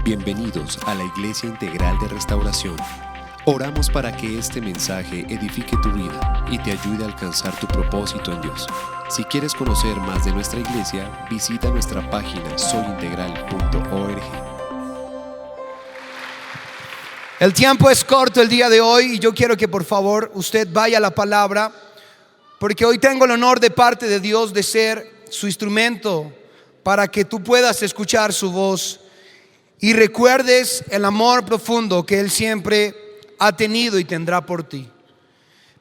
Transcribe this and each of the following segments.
Bienvenidos a la Iglesia Integral de Restauración. Oramos para que este mensaje edifique tu vida y te ayude a alcanzar tu propósito en Dios. Si quieres conocer más de nuestra iglesia, visita nuestra página soyintegral.org. El tiempo es corto el día de hoy y yo quiero que por favor usted vaya a la palabra, porque hoy tengo el honor de parte de Dios de ser su instrumento para que tú puedas escuchar su voz y recuerdes el amor profundo que Él siempre ha tenido y tendrá por ti.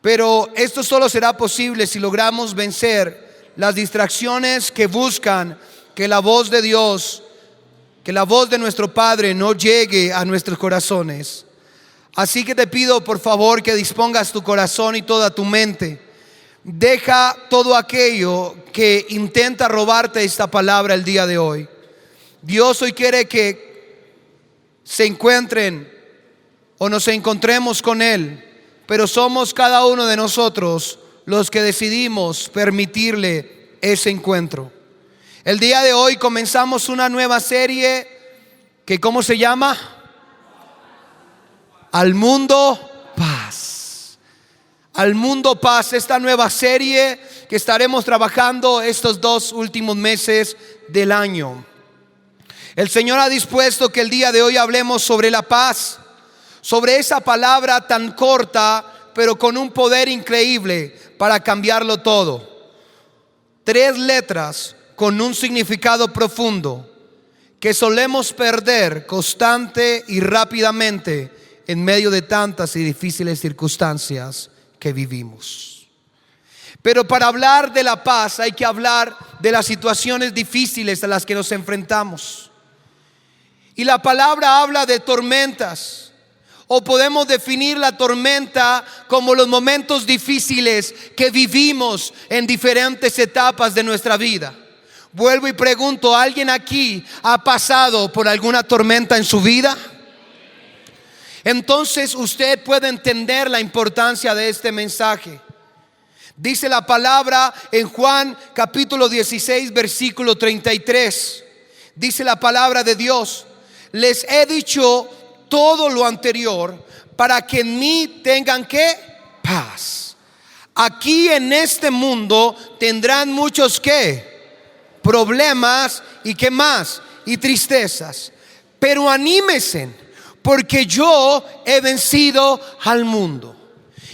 Pero esto solo será posible si logramos vencer las distracciones que buscan que la voz de Dios, que la voz de nuestro Padre no llegue a nuestros corazones. Así que te pido por favor que dispongas tu corazón y toda tu mente. Deja todo aquello que intenta robarte esta palabra el día de hoy. Dios hoy quiere que se encuentren o nos encontremos con Él, pero somos cada uno de nosotros los que decidimos permitirle ese encuentro. El día de hoy comenzamos una nueva serie que ¿cómo se llama? Al mundo paz. Al mundo paz, esta nueva serie que estaremos trabajando estos 2 últimos meses del año. El Señor ha dispuesto que el día de hoy hablemos sobre la paz, sobre esa palabra tan corta, pero con un poder increíble para cambiarlo todo. 3 letras con un significado profundo que solemos perder constante y rápidamente en medio de tantas y difíciles circunstancias que vivimos. Pero para hablar de la paz hay que hablar de las situaciones difíciles a las que nos enfrentamos. Y la palabra habla de tormentas, o podemos definir la tormenta como los momentos difíciles que vivimos en diferentes etapas de nuestra vida. Vuelvo y pregunto, ¿alguien aquí ha pasado por alguna tormenta en su vida? Entonces usted puede entender la importancia de este mensaje. Dice la palabra en Juan capítulo 16 versículo 33. Dice la palabra de Dios: les he dicho todo lo anterior para que en mí tengan ¿qué? Paz. Aquí en este mundo tendrán muchos ¿qué? Problemas y ¿qué más? Y tristezas. Pero anímense, porque yo he vencido al mundo.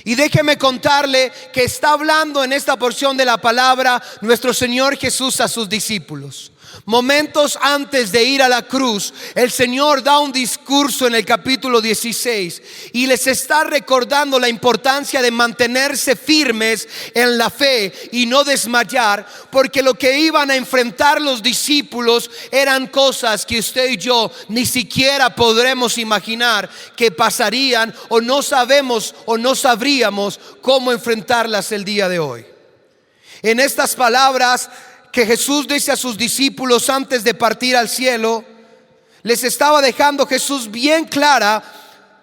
Y déjeme contarle que está hablando en esta porción de la palabra nuestro Señor Jesús a sus discípulos. Momentos antes de ir a la cruz, el Señor da un discurso en el capítulo 16 y les está recordando la importancia de mantenerse firmes en la fe y no desmayar, porque lo que iban a enfrentar los discípulos eran cosas que usted y yo ni siquiera podremos imaginar que pasarían, o no sabemos o no sabríamos cómo enfrentarlas el día de hoy. En estas palabras que Jesús dice a sus discípulos antes de partir al cielo, les estaba dejando Jesús bien clara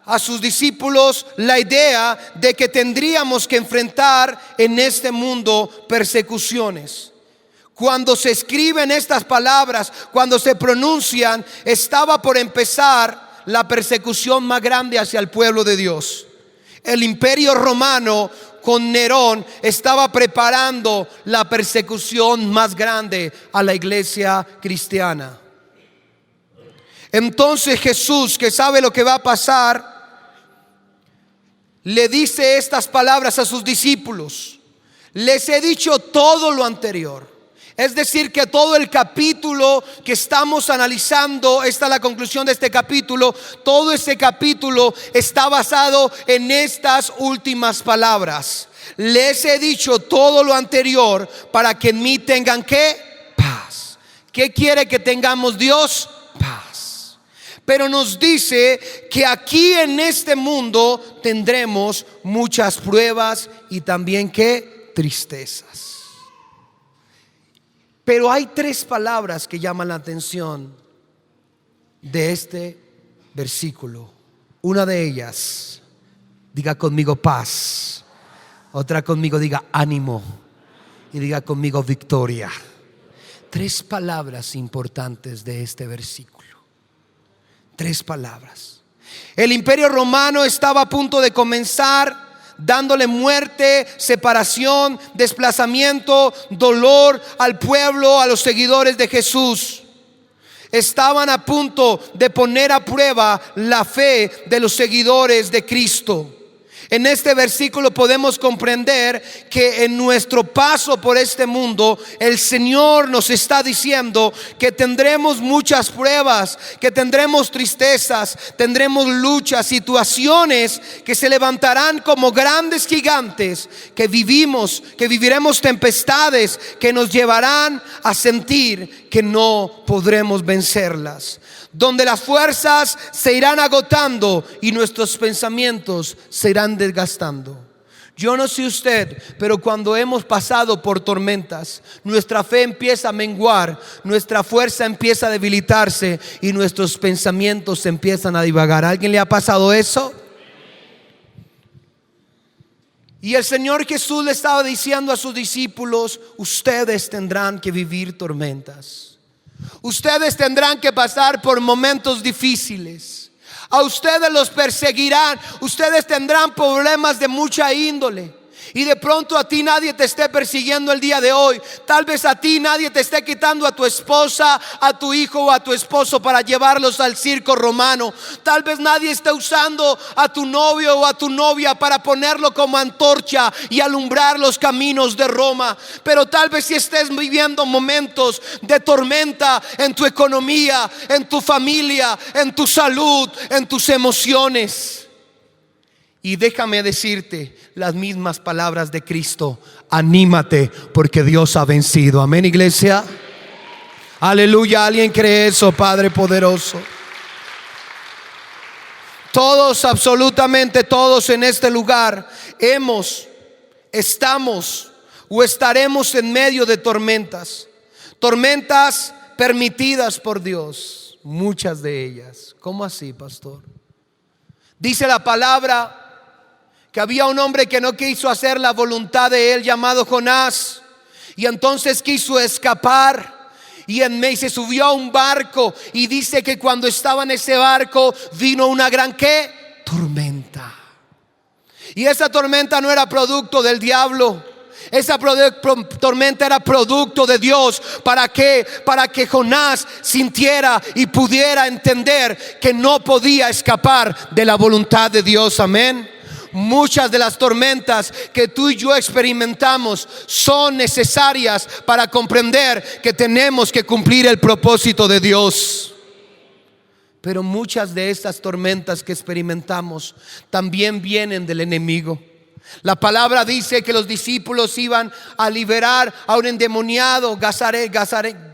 a sus discípulos la idea de que tendríamos que enfrentar en este mundo persecuciones. Cuando se escriben estas palabras, cuando se pronuncian, estaba por empezar la persecución más grande hacia el pueblo de Dios. El imperio romano con Nerón estaba preparando la persecución más grande a la iglesia cristiana. Entonces Jesús, que sabe lo que va a pasar, le dice estas palabras a sus discípulos: les he dicho todo lo anterior. Es decir, que todo el capítulo que estamos analizando, esta es la conclusión de este capítulo, todo ese capítulo está basado en estas últimas palabras. Les he dicho todo lo anterior para que en mí tengan ¿qué? Paz. ¿Qué quiere que tengamos Dios? Paz. Pero nos dice que aquí en este mundo tendremos muchas pruebas y también ¿qué? Tristezas. Pero hay 3 palabras que llaman la atención de este versículo. Una de ellas, diga conmigo paz. Otra conmigo diga ánimo. Y diga conmigo victoria. 3 palabras importantes de este versículo. 3 palabras. El imperio romano estaba a punto de comenzar, dándole muerte, separación, desplazamiento, dolor al pueblo, a los seguidores de Jesús. Estaban a punto de poner a prueba la fe de los seguidores de Cristo. En este versículo podemos comprender que en nuestro paso por este mundo, el Señor nos está diciendo que tendremos muchas pruebas, que tendremos tristezas, tendremos luchas, situaciones que se levantarán como grandes gigantes, que viviremos tempestades que nos llevarán a sentir que no podremos vencerlas, donde las fuerzas se irán agotando y nuestros pensamientos se irán desgastando. Yo no sé usted, pero cuando hemos pasado por tormentas, nuestra fe empieza a menguar, nuestra fuerza empieza a debilitarse y nuestros pensamientos empiezan a divagar. ¿A alguien le ha pasado eso? Y el Señor Jesús le estaba diciendo a sus discípulos: ustedes tendrán que vivir tormentas. Ustedes tendrán que pasar por momentos difíciles. A ustedes los perseguirán. Ustedes tendrán problemas de mucha índole. Y de pronto a ti nadie te esté persiguiendo el día de hoy. Tal vez a ti nadie te esté quitando a tu esposa, a tu hijo o a tu esposo para llevarlos al circo romano. Tal vez nadie esté usando a tu novio o a tu novia para ponerlo como antorcha y alumbrar los caminos de Roma. Pero tal vez si estés viviendo momentos de tormenta en tu economía, en tu familia, en tu salud, en tus emociones. Y déjame decirte las mismas palabras de Cristo: anímate porque Dios ha vencido. Amén, iglesia. Aleluya. ¿Alguien cree eso, Padre poderoso? Todos, absolutamente todos en este lugar estamos o estaremos en medio de tormentas. Tormentas permitidas por Dios, muchas de ellas. ¿Cómo así, pastor? Dice la palabra que había un hombre que no quiso hacer la voluntad de él, llamado Jonás, y entonces quiso escapar y se subió a un barco, y dice que cuando estaba en ese barco vino una gran tormenta. Y esa tormenta no era producto del diablo. Esa tormenta era producto de Dios. ¿Para qué? Para que Jonás sintiera y pudiera entender que no podía escapar de la voluntad de Dios. Amén. Muchas de las tormentas que tú y yo experimentamos son necesarias para comprender que tenemos que cumplir el propósito de Dios. Pero muchas de estas tormentas que experimentamos también vienen del enemigo. La palabra dice que los discípulos iban a liberar a un endemoniado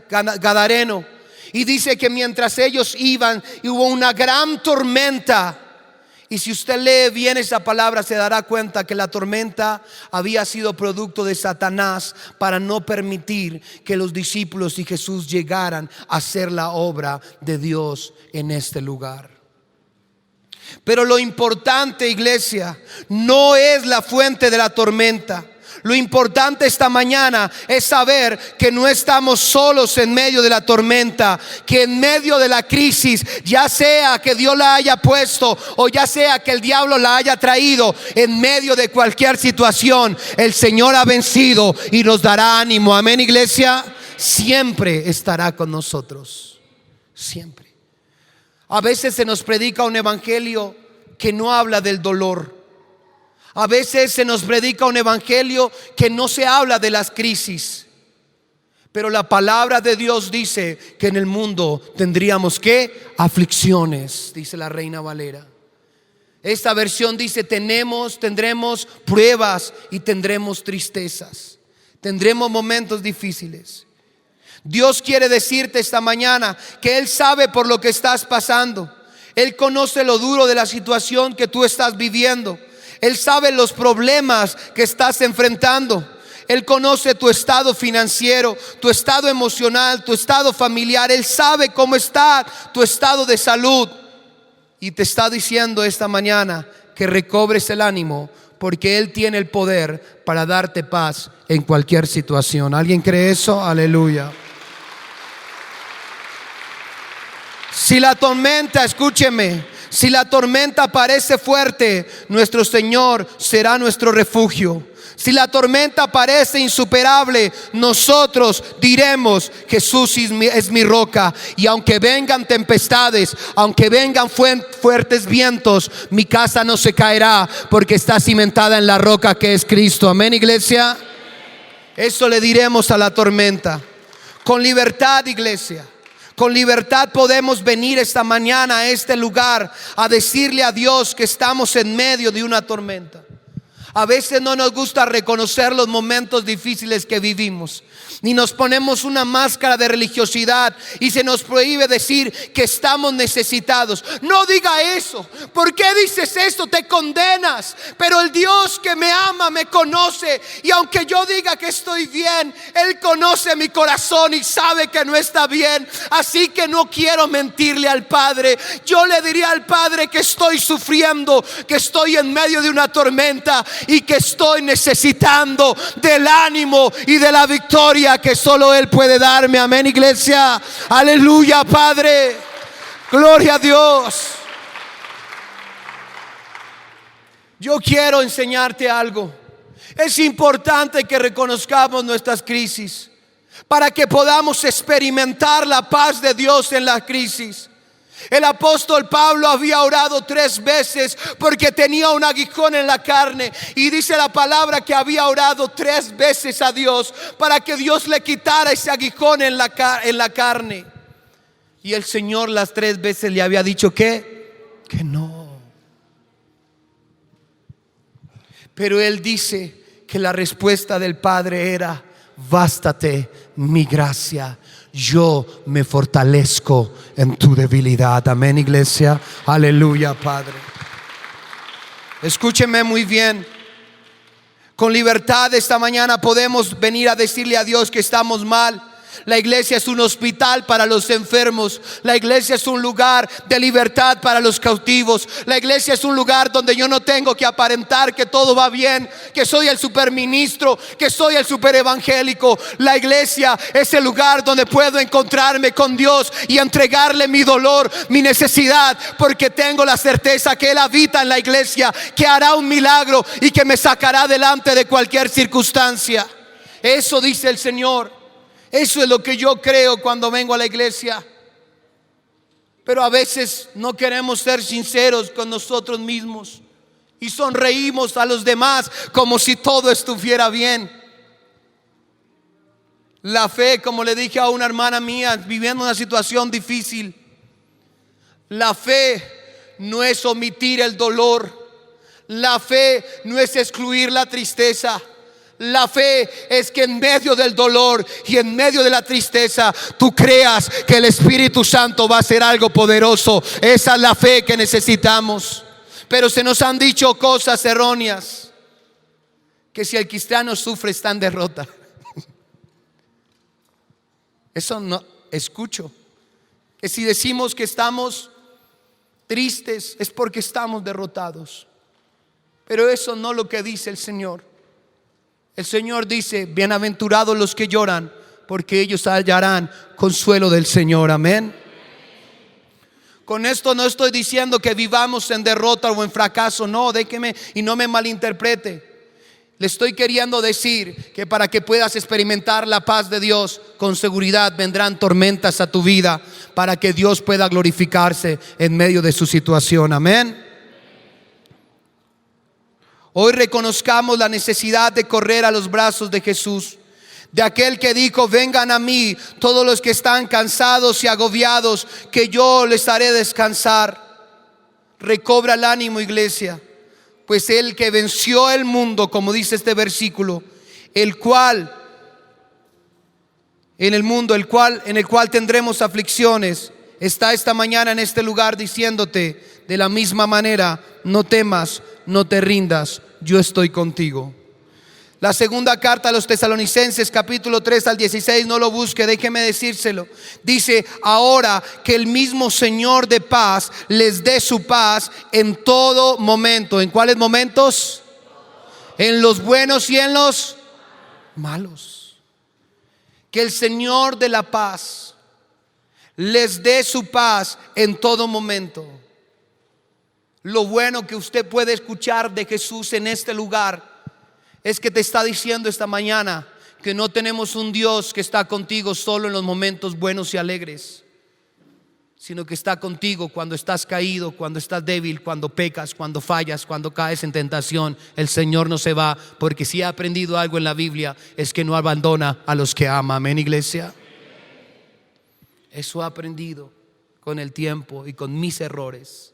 gadareno. Y dice que mientras ellos iban, hubo una gran tormenta. Y si usted lee bien esa palabra, se dará cuenta que la tormenta había sido producto de Satanás para no permitir que los discípulos y Jesús llegaran a hacer la obra de Dios en este lugar. Pero lo importante, iglesia, no es la fuente de la tormenta. Lo importante esta mañana es saber que no estamos solos en medio de la tormenta, que en medio de la crisis, ya sea que Dios la haya puesto o ya sea que el diablo la haya traído, en medio de cualquier situación, el Señor ha vencido y nos dará ánimo. Amén, iglesia. Siempre estará con nosotros. Siempre. A veces se nos predica un evangelio que no habla del dolor. A veces se nos predica un evangelio que no se habla de las crisis. Pero la palabra de Dios dice que en el mundo tendríamos aflicciones, dice la Reina Valera. Esta versión dice tendremos pruebas y tendremos tristezas. Tendremos momentos difíciles. Dios quiere decirte esta mañana que Él sabe por lo que estás pasando. Él conoce lo duro de la situación que tú estás viviendo. Él sabe los problemas que estás enfrentando. Él conoce tu estado financiero, tu estado emocional, tu estado familiar. Él sabe cómo está tu estado de salud. Y te está diciendo esta mañana que recobres el ánimo, porque Él tiene el poder para darte paz en cualquier situación. ¿Alguien cree eso? Aleluya. Si la tormenta, escúcheme, si la tormenta parece fuerte, nuestro Señor será nuestro refugio. Si la tormenta parece insuperable, nosotros diremos: Jesús es mi roca. Y aunque vengan tempestades, aunque vengan fuertes vientos, mi casa no se caerá, porque está cimentada en la roca que es Cristo. Amén, iglesia. Eso le diremos a la tormenta. Con libertad, iglesia. Con libertad podemos venir esta mañana a este lugar a decirle a Dios que estamos en medio de una tormenta. A veces no nos gusta reconocer los momentos difíciles que vivimos, ni nos ponemos una máscara de religiosidad y se nos prohíbe decir que estamos necesitados. No diga eso. ¿Por qué dices esto? Te condenas. Pero el Dios que me ama me conoce, y aunque yo diga que estoy bien, Él conoce mi corazón y sabe que no está bien. Así que no quiero mentirle al Padre. Yo le diría al Padre que estoy sufriendo, que estoy en medio de una tormenta y que estoy necesitando del ánimo y de la victoria que solo Él puede darme. Amén, iglesia. Aleluya, Padre. Gloria a Dios. Yo quiero enseñarte algo. Es importante que reconozcamos nuestras crisis para que podamos experimentar la paz de Dios en la crisis. El apóstol Pablo había orado 3 veces porque tenía un aguijón en la carne, y dice la palabra que había orado 3 veces a Dios para que Dios le quitara ese aguijón en la carne. Y el Señor las 3 veces le había dicho que no. Pero él dice que la respuesta del Padre era: bástate mi gracia, yo me fortalezco en tu debilidad. Amén, iglesia. Aleluya, Padre. Escúcheme muy bien. Con libertad esta mañana podemos venir a decirle a Dios que estamos mal. La iglesia es un hospital para los enfermos. La iglesia es un lugar de libertad para los cautivos. La iglesia es un lugar donde yo no tengo que aparentar que todo va bien, que soy el superministro, que soy el superevangélico. La iglesia es el lugar donde puedo encontrarme con Dios y entregarle mi dolor, mi necesidad, porque tengo la certeza que Él habita en la iglesia, que hará un milagro y que me sacará adelante de cualquier circunstancia. Eso dice el Señor. Eso es lo que yo creo cuando vengo a la iglesia. Pero a veces no queremos ser sinceros con nosotros mismos y sonreímos a los demás como si todo estuviera bien. La fe, como le dije a una hermana mía viviendo una situación difícil, la fe no es omitir el dolor. La fe no es excluir la tristeza. La fe es que en medio del dolor y en medio de la tristeza tú creas que el Espíritu Santo va a hacer algo poderoso. Esa es la fe que necesitamos. Pero se nos han dicho cosas erróneas, que si el cristiano sufre está en derrota. Eso no escucho. Que si decimos que estamos tristes es porque estamos derrotados. Pero eso no es lo que dice el Señor. El Señor dice: bienaventurados los que lloran, porque ellos hallarán consuelo del Señor. Amén. Con esto no estoy diciendo que vivamos en derrota o en fracaso. No, déjeme y no me malinterprete. Le estoy queriendo decir que para que puedas experimentar la paz de Dios, con seguridad vendrán tormentas a tu vida, para que Dios pueda glorificarse en medio de su situación. Amén. Hoy reconozcamos la necesidad de correr a los brazos de Jesús, de aquel que dijo: vengan a mí todos los que están cansados y agobiados, que yo les haré descansar. Recobra el ánimo, iglesia, pues el que venció el mundo, como dice este versículo, en el cual tendremos aflicciones, está esta mañana en este lugar diciéndote de la misma manera: no temas, no te rindas, yo estoy contigo. La segunda carta a los Tesalonicenses, capítulo 3 al 16, no lo busque, déjeme decírselo. Dice: ahora que el mismo Señor de paz les dé su paz en todo momento. ¿En cuáles momentos? En los buenos y en los malos. Que el Señor de la paz les dé su paz en todo momento. Lo bueno que usted puede escuchar de Jesús en este lugar es que te está diciendo esta mañana que no tenemos un Dios que está contigo solo en los momentos buenos y alegres, sino que está contigo cuando estás caído, cuando estás débil, cuando pecas, cuando fallas, cuando caes en tentación. El Señor no se va, porque si ha aprendido algo en la Biblia es que no abandona a los que ama. Amén, iglesia. Eso he aprendido con el tiempo y con mis errores.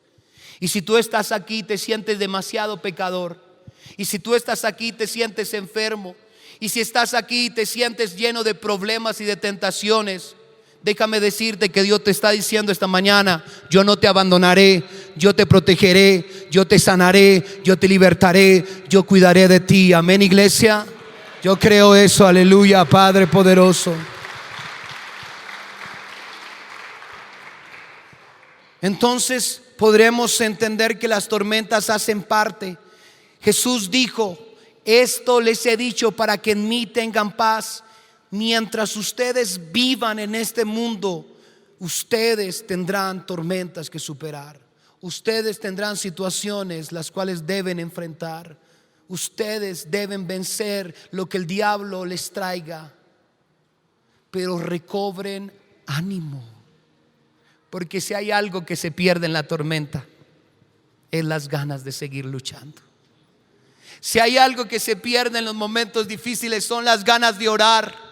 Y si tú estás aquí y te sientes demasiado pecador, y si tú estás aquí y te sientes enfermo, y si estás aquí y te sientes lleno de problemas y de tentaciones, déjame decirte que Dios te está diciendo esta mañana: yo no te abandonaré, yo te protegeré, yo te sanaré, yo te libertaré, yo cuidaré de ti. Amén, iglesia. Yo creo eso, aleluya, Padre poderoso. Entonces podremos entender que las tormentas hacen parte. Jesús dijo: esto les he dicho para que en mí tengan paz. Mientras ustedes vivan en este mundo, ustedes tendrán tormentas que superar. Ustedes tendrán situaciones las cuales deben enfrentar. Ustedes deben vencer lo que el diablo les traiga. Pero recobren ánimo, porque si hay algo que se pierde en la tormenta, es las ganas de seguir luchando. Si hay algo que se pierde en los momentos difíciles, son las ganas de orar.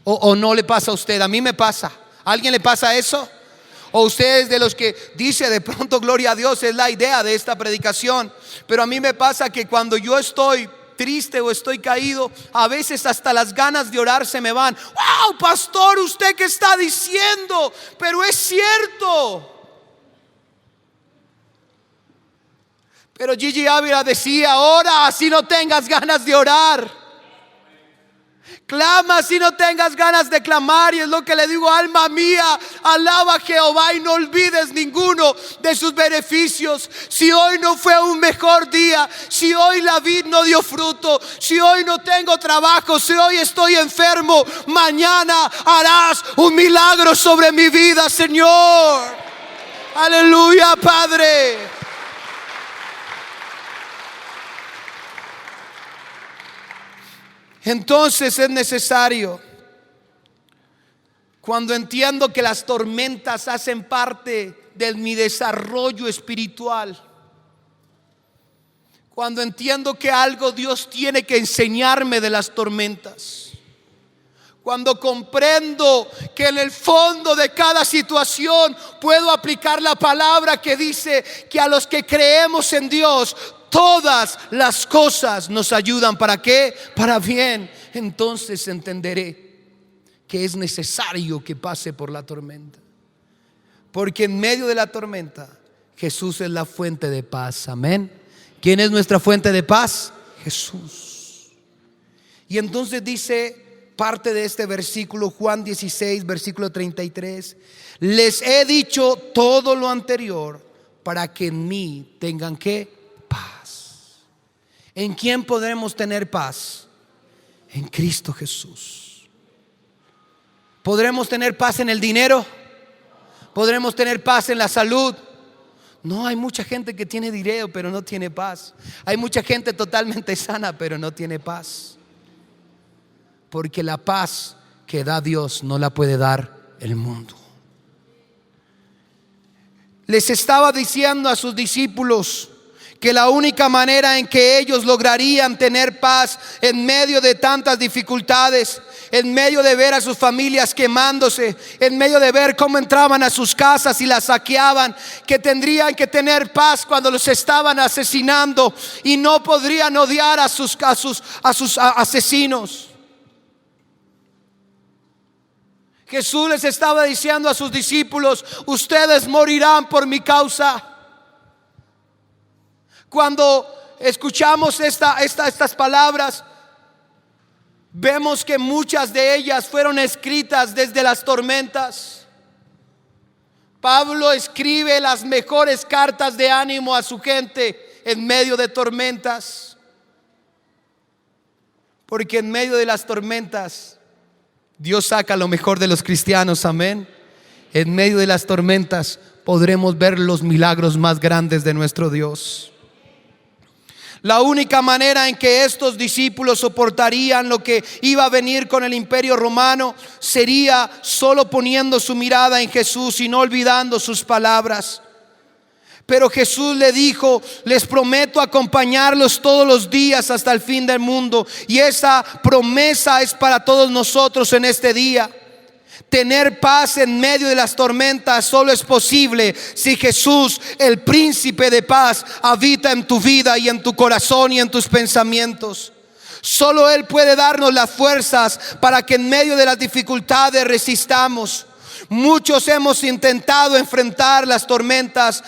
O no le pasa a usted, a mí me pasa. ¿A alguien le pasa eso? O usted es de los que dice de pronto gloria a Dios, es la idea de esta predicación. Pero a mí me pasa que cuando yo estoy triste o estoy caído, a veces hasta las ganas de orar se me van. ¡Wow, pastor! ¿Usted qué está diciendo? Pero es cierto. Pero Gigi Ávila decía: ora así no tengas ganas de orar. Clama si no tengas ganas de clamar. Y es lo que le digo: alma mía, alaba a Jehová y no olvides ninguno de sus beneficios. Si hoy no fue un mejor día, si hoy la vid no dio fruto, si hoy no tengo trabajo, si hoy estoy enfermo, mañana harás un milagro sobre mi vida, Señor. Aleluya, Padre. Entonces es necesario, cuando entiendo que las tormentas hacen parte de mi desarrollo espiritual, cuando entiendo que algo Dios tiene que enseñarme de las tormentas, cuando comprendo que en el fondo de cada situación puedo aplicar la palabra que dice que a los que creemos en Dios, todas las cosas nos ayudan. ¿Para qué? Para bien. Entonces entenderé que es necesario que pase por la tormenta, porque en medio de la tormenta Jesús es la fuente de paz. Amén. ¿Quién es nuestra fuente de paz? Jesús. Y entonces dice parte de este versículo, Juan 16, versículo 33: les he dicho todo lo anterior para que en mí tengan ¿qué? ¿En quién podremos tener paz? En Cristo Jesús. ¿Podremos tener paz en el dinero? ¿Podremos tener paz en la salud? No, hay mucha gente que tiene dinero pero no tiene paz. Hay mucha gente totalmente sana pero no tiene paz. Porque la paz que da Dios no la puede dar el mundo. Les estaba diciendo a sus discípulos que la única manera en que ellos lograrían tener paz en medio de tantas dificultades, en medio de ver a sus familias quemándose, en medio de ver cómo entraban a sus casas y las saqueaban, que tendrían que tener paz cuando los estaban asesinando y no podrían odiar a sus asesinos. Jesús les estaba diciendo a sus discípulos: ustedes morirán por mi causa. Cuando escuchamos estas palabras, vemos que muchas de ellas fueron escritas desde las tormentas. Pablo escribe las mejores cartas de ánimo a su gente en medio de tormentas, porque en medio de las tormentas Dios saca lo mejor de los cristianos. Amén. en medio de las tormentas podremos ver los milagros más grandes de nuestro Dios. La única manera en que estos discípulos soportarían lo que iba a venir con el imperio romano sería solo poniendo su mirada en Jesús y no olvidando sus palabras. Pero Jesús le dijo: les prometo acompañarlos todos los días hasta el fin del mundo. Y esa promesa es para todos nosotros en este día. Tener paz en medio de las tormentas solo es posible si Jesús, el príncipe de paz, habita en tu vida y en tu corazón y en tus pensamientos. Solo Él puede darnos las fuerzas para que en medio de las dificultades resistamos. Muchos hemos intentado enfrentar las tormentas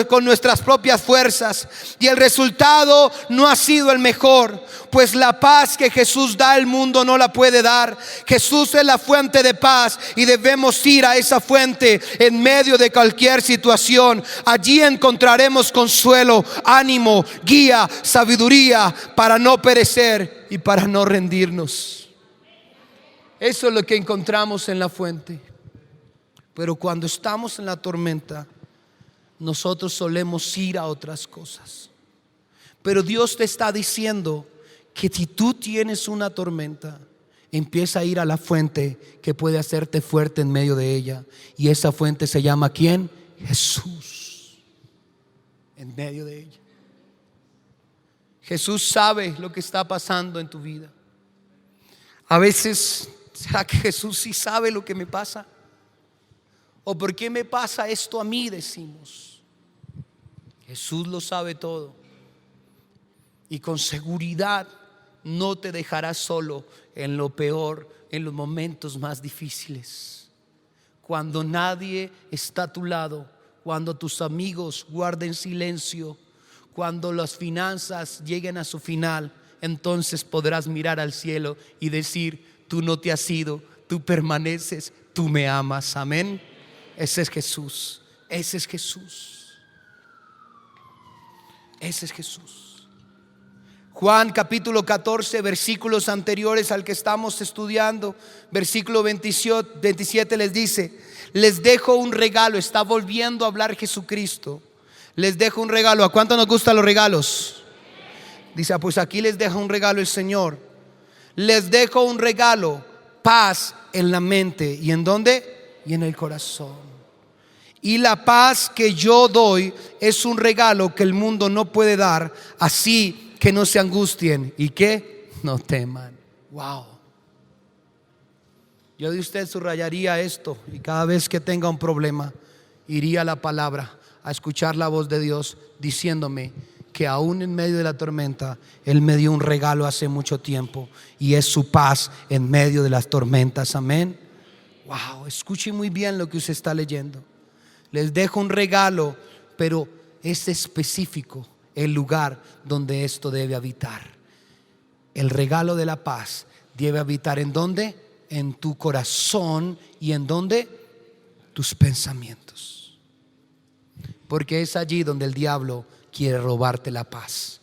con nuestras propias fuerzas y el resultado no ha sido el mejor, pues la paz que Jesús da al mundo no la puede dar. Jesús es la fuente de paz y debemos ir a esa fuente en medio de cualquier situación. Allí encontraremos consuelo, ánimo, guía, sabiduría para no perecer y para no rendirnos. Eso es lo que encontramos en la fuente. Pero cuando estamos en la tormenta, nosotros solemos ir a otras cosas. Pero Dios te está diciendo que si tú tienes una tormenta, empieza a ir a la fuente que puede hacerte fuerte en medio de ella. Y esa fuente se llama ¿quién? Jesús. En medio de ella. Jesús sabe lo que está pasando en tu vida. A veces, ¿será que Jesús sí sabe lo que me pasa? ¿O por qué me pasa esto a mí? Decimos. Jesús lo sabe todo. Y con seguridad no te dejará solo en lo peor, en los momentos más difíciles. Cuando nadie está a tu lado, cuando tus amigos guarden silencio, cuando las finanzas lleguen a su final, entonces podrás mirar al cielo y decir: tú no te has ido, tú permaneces, tú me amas. Amén. Ese es Jesús. Ese es Jesús. Ese es Jesús. Juan capítulo 14, versículos anteriores al que estamos estudiando, versículo 27 les dice: les dejo un regalo. Está volviendo a hablar Jesucristo. Les dejo un regalo. ¿A cuánto nos gustan los regalos? Dice: pues aquí les dejo un regalo el Señor. Les dejo un regalo: paz en la mente. ¿Y en dónde? Y en el corazón. Y la paz que yo doy es un regalo que el mundo no puede dar, así que no se angustien y que no teman. Wow. Yo de usted subrayaría esto y cada vez que tenga un problema iría a la palabra, a escuchar la voz de Dios diciéndome que aún en medio de la tormenta Él me dio un regalo hace mucho tiempo y es su paz en medio de las tormentas. Amén. Wow, escuche muy bien lo que usted está leyendo. Les dejo un regalo, pero es específico el lugar donde esto debe habitar. El regalo de la paz debe habitar ¿en dónde? En tu corazón. ¿Y en dónde? Tus pensamientos. Porque es allí donde el diablo quiere robarte la paz.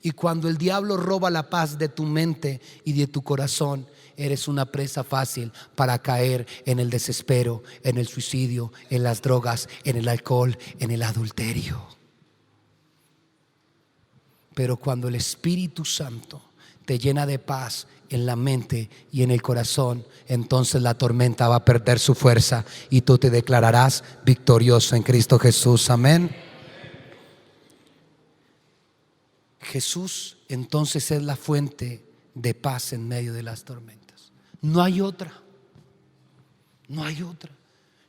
Y cuando el diablo roba la paz de tu mente y de tu corazón, eres una presa fácil para caer en el desespero, en el suicidio, en las drogas, en el alcohol, en el adulterio. Pero cuando el Espíritu Santo te llena de paz en la mente y en el corazón, entonces la tormenta va a perder su fuerza y tú te declararás victorioso en Cristo Jesús. Amén. Jesús entonces es la fuente de paz en medio de las tormentas. No hay otra. No hay otra.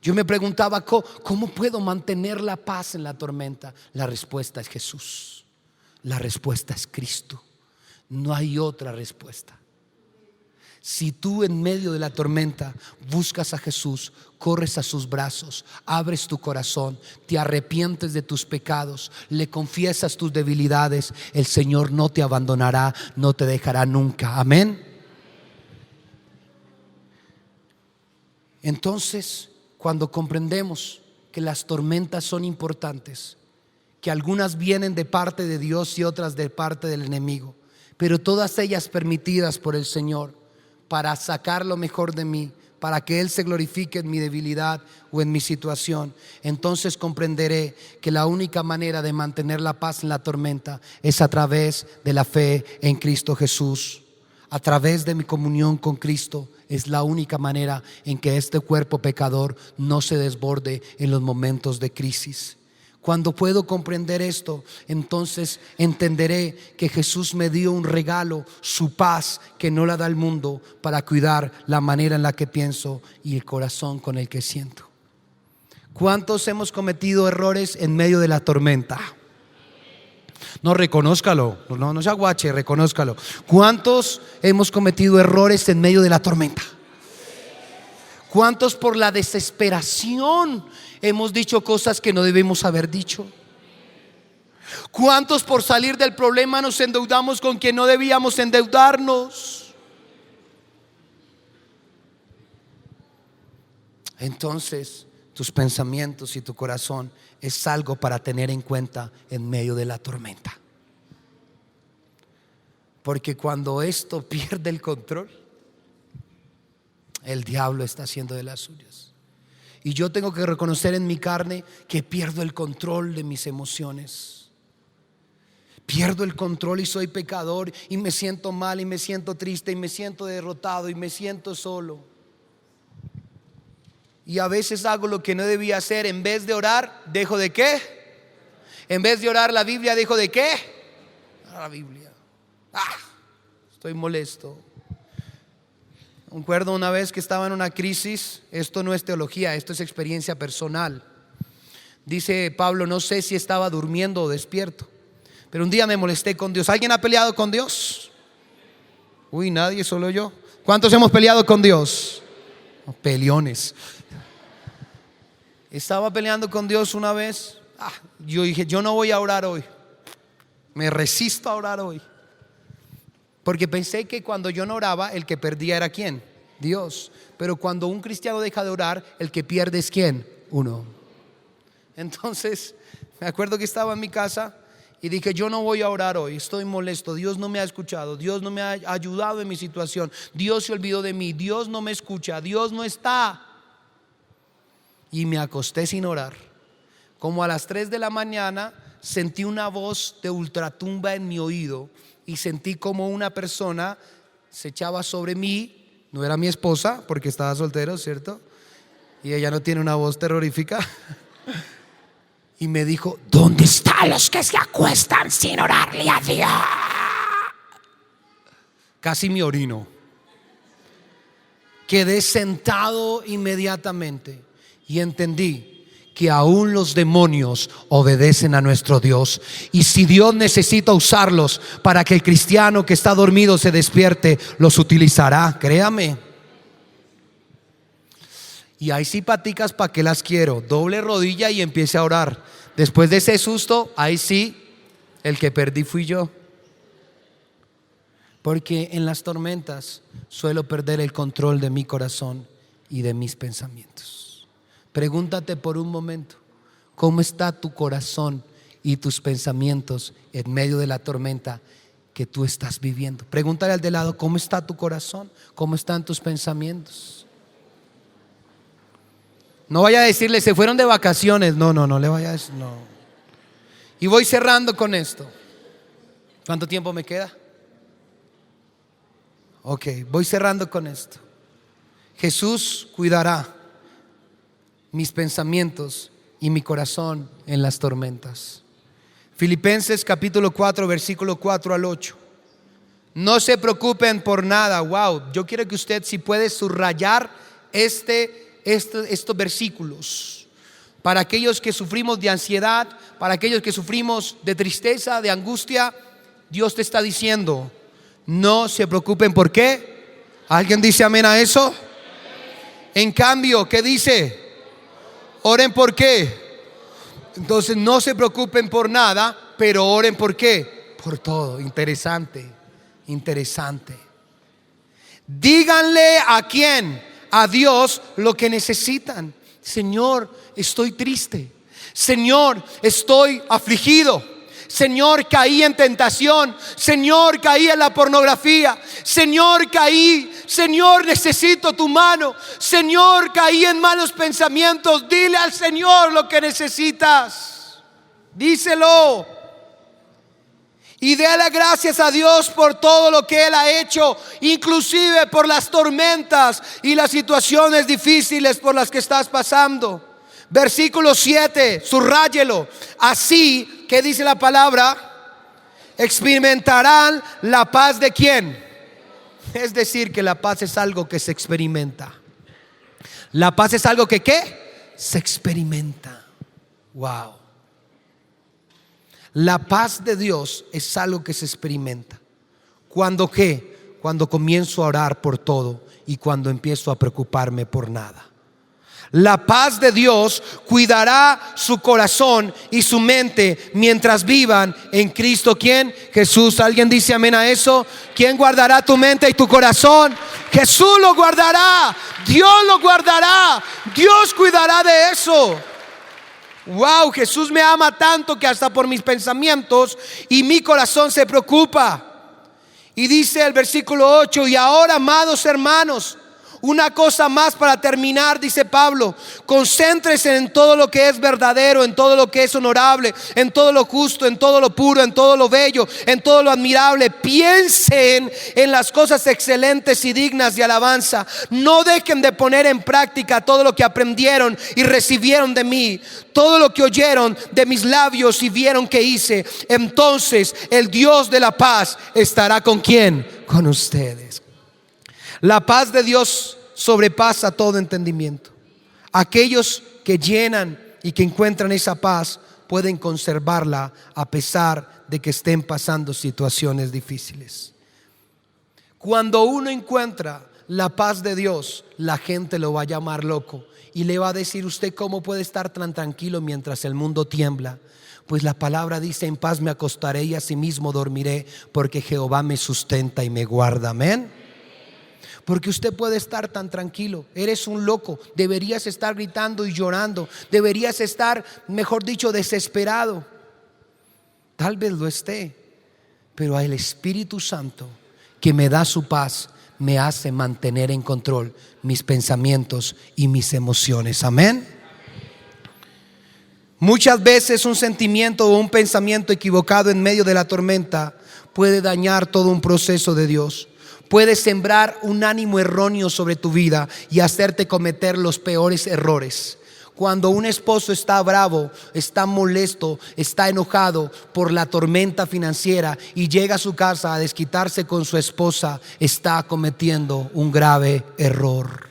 Yo me preguntaba, ¿cómo puedo mantener la paz en la tormenta? La respuesta es Jesús. La respuesta es Cristo. No hay otra respuesta. Si tú en medio de la tormenta buscas a Jesús, corres a sus brazos, abres tu corazón, te arrepientes de tus pecados, le confiesas tus debilidades, el Señor no te abandonará, no te dejará nunca. Amén. Entonces, cuando comprendemos que las tormentas son importantes, que algunas vienen de parte de Dios y otras de parte del enemigo, pero todas ellas permitidas por el Señor para sacar lo mejor de mí, para que Él se glorifique en mi debilidad o en mi situación. Entonces comprenderé que la única manera de mantener la paz en la tormenta es a través de la fe en Cristo Jesús. A través de mi comunión con Cristo es la única manera en que este cuerpo pecador no se desborde en los momentos de crisis. Cuando puedo comprender esto, entonces entenderé que Jesús me dio un regalo, su paz que no la da el mundo, para cuidar la manera en la que pienso y el corazón con el que siento. ¿Cuántos hemos cometido errores en medio de la tormenta? No, reconózcalo, no se aguache, reconózcalo. ¿Cuántos hemos cometido errores en medio de la tormenta? ¿Cuántos por la desesperación hemos dicho cosas que no debemos haber dicho? ¿Cuántos por salir del problema nos endeudamos con quien no debíamos endeudarnos? Entonces, tus pensamientos y tu corazón es algo para tener en cuenta en medio de la tormenta. Porque cuando esto pierde el control, el diablo está haciendo de las suyas. Y yo tengo que reconocer en mi carne que pierdo el control de mis emociones. Pierdo el control y soy pecador y me siento mal y me siento triste y me siento derrotado y me siento solo. Y a veces hago lo que no debía hacer. En vez de orar, ¿dejo de qué? En vez de orar la Biblia, ¿dejo de qué? La Biblia. Estoy molesto. Recuerdo una vez que estaba en una crisis. Esto no es teología, esto es experiencia personal. Dice Pablo, no sé si estaba durmiendo o despierto, pero un día me molesté con Dios. ¿Alguien ha peleado con Dios? Uy, nadie, solo yo. ¿Cuántos hemos peleado con Dios? Peleones. Estaba peleando con Dios una vez. Yo dije, yo no voy a orar hoy. Me resisto a orar hoy. Porque pensé que cuando yo no oraba, el que perdía era ¿quién? Dios. Pero cuando un cristiano deja de orar, el que pierde es ¿quién? Uno. Entonces, me acuerdo que estaba en mi casa y dije, yo no voy a orar hoy, estoy molesto. Dios no me ha escuchado, Dios no me ha ayudado en mi situación, Dios se olvidó de mí, Dios no me escucha, Dios no está. Y me acosté sin orar. Como a las 3 de la mañana sentí una voz de ultratumba en mi oído y sentí como una persona se echaba sobre mí. No era mi esposa porque estaba soltero, ¿cierto? Y ella no tiene una voz terrorífica. Y me dijo, ¿dónde están los que se acuestan sin orarle a Dios? Casi me orino. Quedé sentado inmediatamente y entendí que aún los demonios obedecen a nuestro Dios. Y si Dios necesita usarlos para que el cristiano que está dormido se despierte, los utilizará, créame. Y hay simpaticas, ¿para qué las quiero? Doble rodilla y empiece a orar. Después de ese susto, ahí sí, el que perdí fui yo. Porque en las tormentas suelo perder el control de mi corazón y de mis pensamientos. Pregúntate por un momento, ¿cómo está tu corazón y tus pensamientos en medio de la tormenta que tú estás viviendo? Pregúntale al de lado, ¿cómo está tu corazón? ¿Cómo están tus pensamientos? No vaya a decirle, se fueron de vacaciones. No le vaya a decir, no. Y voy cerrando con esto. ¿Cuánto tiempo me queda? Ok, voy cerrando con esto. Jesús cuidará mis pensamientos y mi corazón en las tormentas. Filipenses capítulo 4, versículo 4 al 8. No se preocupen por nada. Wow, yo quiero que usted, si puede, subrayar estos versículos. Para aquellos que sufrimos de ansiedad, para aquellos que sufrimos de tristeza, de angustia, Dios te está diciendo, no se preocupen. ¿Por qué? ¿Alguien dice amén a eso? En cambio, ¿qué dice? Oren por qué. Entonces no se preocupen por nada, pero oren por qué. Por todo. Interesante. Díganle a quién, a Dios, lo que necesitan. Señor, estoy triste. Señor, estoy afligido. Señor, caí en tentación. Señor, caí en la pornografía. Señor, caí Señor, necesito tu mano. Señor, caí en malos pensamientos. Dile al Señor lo que necesitas. Díselo. Y déle gracias a Dios por todo lo que Él ha hecho, inclusive por las tormentas y las situaciones difíciles por las que estás pasando. Versículo 7, subráyelo. Así, ¿qué dice la palabra? Experimentarán la paz de ¿quién? Es decir, que la paz es algo que se experimenta. La paz es algo que ¿qué? Se experimenta. Wow. La paz de Dios es algo que se experimenta. ¿Cuándo qué? Cuando comienzo a orar por todo y cuando empiezo a preocuparme por nada. La paz de Dios cuidará su corazón y su mente mientras vivan en Cristo. ¿Quién? Jesús. ¿Alguien dice amén a eso? ¿Quién guardará tu mente y tu corazón? Jesús lo guardará. Dios lo guardará. Dios cuidará de eso. Wow, Jesús me ama tanto que hasta por mis pensamientos y mi corazón se preocupa. Y dice el versículo 8: y ahora, amados hermanos, una cosa más para terminar, dice Pablo: concéntrense en todo lo que es verdadero, en todo lo que es honorable, en todo lo justo, en todo lo puro, en todo lo bello, en todo lo admirable. Piensen en las cosas excelentes y dignas de alabanza. No dejen de poner en práctica todo lo que aprendieron y recibieron de mí, todo lo que oyeron de mis labios y vieron que hice. Entonces el Dios de la paz estará ¿con quién? Con ustedes. La paz de Dios sobrepasa todo entendimiento. Aquellos que llenan y que encuentran esa paz pueden conservarla a pesar de que estén pasando situaciones difíciles. Cuando uno encuentra la paz de Dios, la gente lo va a llamar loco y le va a decir: ¿usted cómo puede estar tan tranquilo mientras el mundo tiembla? Pues la palabra dice: en paz me acostaré y asimismo dormiré, porque Jehová me sustenta y me guarda. Amén. Porque usted puede estar tan tranquilo. Eres un loco. Deberías estar gritando y llorando. Deberías estar, mejor dicho, desesperado. Tal vez lo esté, pero el Espíritu Santo, que me da su paz, me hace mantener en control mis pensamientos y mis emociones. Amén. Muchas veces un sentimiento o un pensamiento equivocado en medio de la tormenta puede dañar todo un proceso de Dios. Puede sembrar un ánimo erróneo sobre tu vida y hacerte cometer los peores errores. Cuando un esposo está bravo, está molesto, está enojado por la tormenta financiera y llega a su casa a desquitarse con su esposa, está cometiendo un grave error.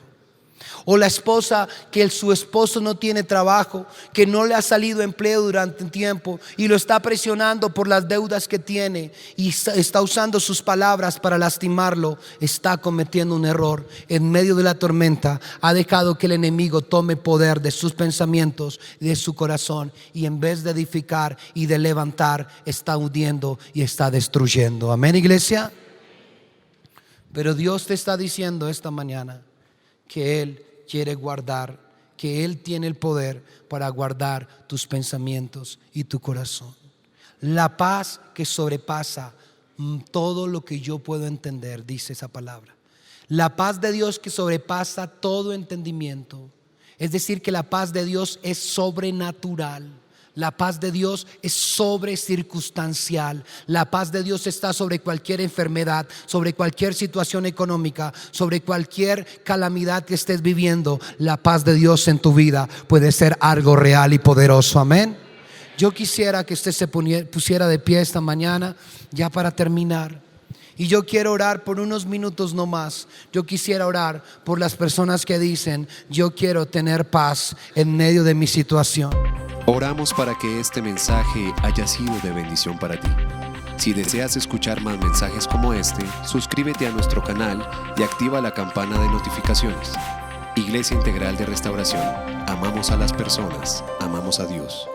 O la esposa, que su esposo no tiene trabajo, que no le ha salido empleo durante un tiempo y lo está presionando por las deudas que tiene y está usando sus palabras para lastimarlo, está cometiendo un error. En medio de la tormenta ha dejado que el enemigo tome poder de sus pensamientos y de su corazón, y en vez de edificar y de levantar, está hundiendo y está destruyendo. Amén, iglesia. Pero Dios te está diciendo esta mañana que Él quiere guardar, que Él tiene el poder para guardar tus pensamientos y tu corazón. La paz que sobrepasa todo lo que yo puedo entender, dice esa palabra. La paz de Dios que sobrepasa todo entendimiento. Es decir, que la paz de Dios es sobrenatural. La paz de Dios es sobre circunstancial. La paz de Dios está sobre cualquier enfermedad, sobre cualquier situación económica, sobre cualquier calamidad que estés viviendo. La paz de Dios en tu vida puede ser algo real y poderoso. Amén. Yo quisiera que usted se pusiera de pie esta mañana, ya para terminar. Y yo quiero orar por unos minutos no más. Yo quisiera orar por las personas que dicen: yo quiero tener paz en medio de mi situación. Oramos para que este mensaje haya sido de bendición para ti. Si deseas escuchar más mensajes como este, suscríbete a nuestro canal y activa la campana de notificaciones. Iglesia Integral de Restauración. Amamos a las personas, amamos a Dios.